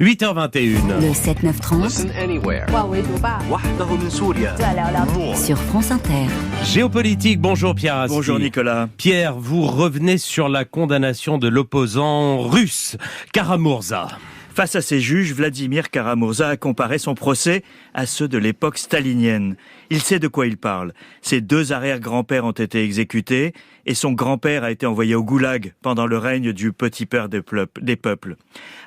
8h21. Le 7-9-30 Listen anywhere. 万维读报 وحده من سوريا. 再聊聊 sur France Inter. Géopolitique, bonjour Pierre Aski. Bonjour Nicolas. Pierre, vous revenez sur la condamnation de l'opposant russe, Kara-Murza. Face à ses juges, Vladimir Kara-Murza a comparé son procès à ceux de l'époque stalinienne. Il sait de quoi il parle. Ses deux arrière-grands-pères ont été exécutés et son grand-père a été envoyé au goulag pendant le règne du petit père des peuples.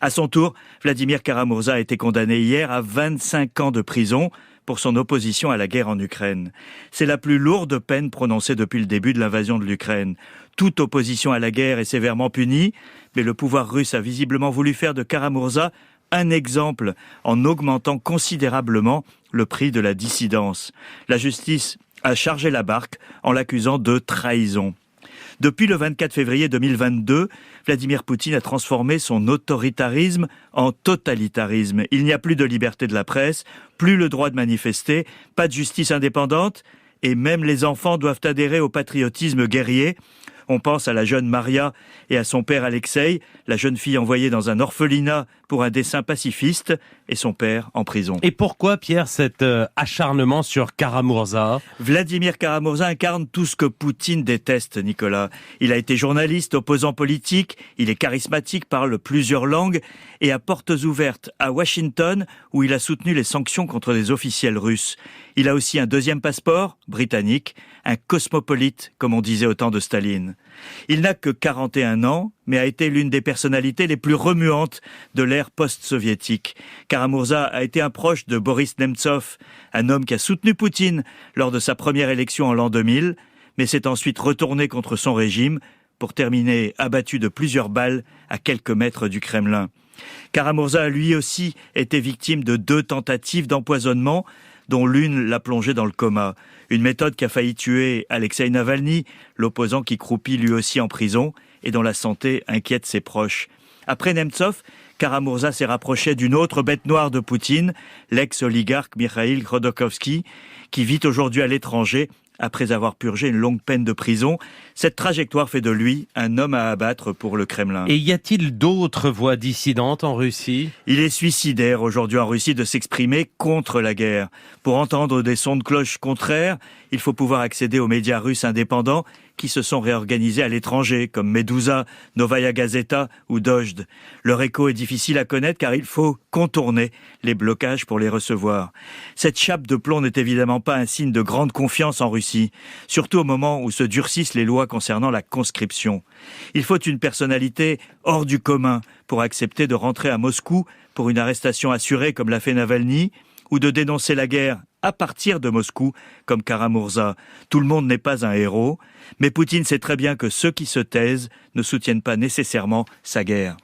À son tour, Vladimir Kara-Murza a été condamné hier à 25 ans de prison pour son opposition à la guerre en Ukraine. C'est la plus lourde peine prononcée depuis le début de l'invasion de l'Ukraine. Toute opposition à la guerre est sévèrement punie, mais le pouvoir russe a visiblement voulu faire de Kara-Murza un exemple en augmentant considérablement le prix de la dissidence. La justice a chargé la barque en l'accusant de trahison. Depuis le 24 février 2022, Vladimir Poutine a transformé son autoritarisme en totalitarisme. Il n'y a plus de liberté de la presse, plus le droit de manifester, pas de justice indépendante, et même les enfants doivent adhérer au patriotisme guerrier. On pense à la jeune Maria et à son père Alexei, la jeune fille envoyée dans un orphelinat pour un dessein pacifiste, et son père en prison. Et pourquoi, Pierre, cet acharnement sur Kara-Murza ? Vladimir Kara-Murza incarne tout ce que Poutine déteste, Nicolas. Il a été journaliste, opposant politique, il est charismatique, parle plusieurs langues et a portes ouvertes à Washington où il a soutenu les sanctions contre des officiels russes. Il a aussi un deuxième passeport, britannique, un cosmopolite, comme on disait au temps de Staline. Il n'a que 41 ans, mais a été l'une des personnalités les plus remuantes de l'ère post-soviétique. Kara-Murza a été un proche de Boris Nemtsov, un homme qui a soutenu Poutine lors de sa première élection en l'an 2000, mais s'est ensuite retourné contre son régime pour terminer abattu de plusieurs balles à quelques mètres du Kremlin. Kara-Murza a lui aussi été victime de 2 tentatives d'empoisonnement, dont l'une l'a plongé dans le coma. Une méthode qui a failli tuer Alexei Navalny, l'opposant qui croupit lui aussi en prison et dont la santé inquiète ses proches. Après Nemtsov, Kara-Murza s'est rapproché d'une autre bête noire de Poutine, l'ex-oligarque Mikhail Khodorkovsky, qui vit aujourd'hui à l'étranger après avoir purgé une longue peine de prison. Cette trajectoire fait de lui un homme à abattre pour le Kremlin. Et y a-t-il d'autres voix dissidentes en Russie ? Il est suicidaire aujourd'hui en Russie de s'exprimer contre la guerre. Pour entendre des sons de cloche contraires, il faut pouvoir accéder aux médias russes indépendants qui se sont réorganisés à l'étranger, comme Meduza, Novaya Gazeta ou Dojd. Leur écho est difficile à connaître car il faut contourner les blocages pour les recevoir. Cette chape de plomb n'est évidemment pas un signe de grande confiance en Russie, surtout au moment où se durcissent les lois concernant la conscription. Il faut une personnalité hors du commun pour accepter de rentrer à Moscou pour une arrestation assurée comme l'a fait Navalny, ou de dénoncer la guerre à partir de Moscou, comme Kara-Murza. Tout le monde n'est pas un héros, mais Poutine sait très bien que ceux qui se taisent ne soutiennent pas nécessairement sa guerre.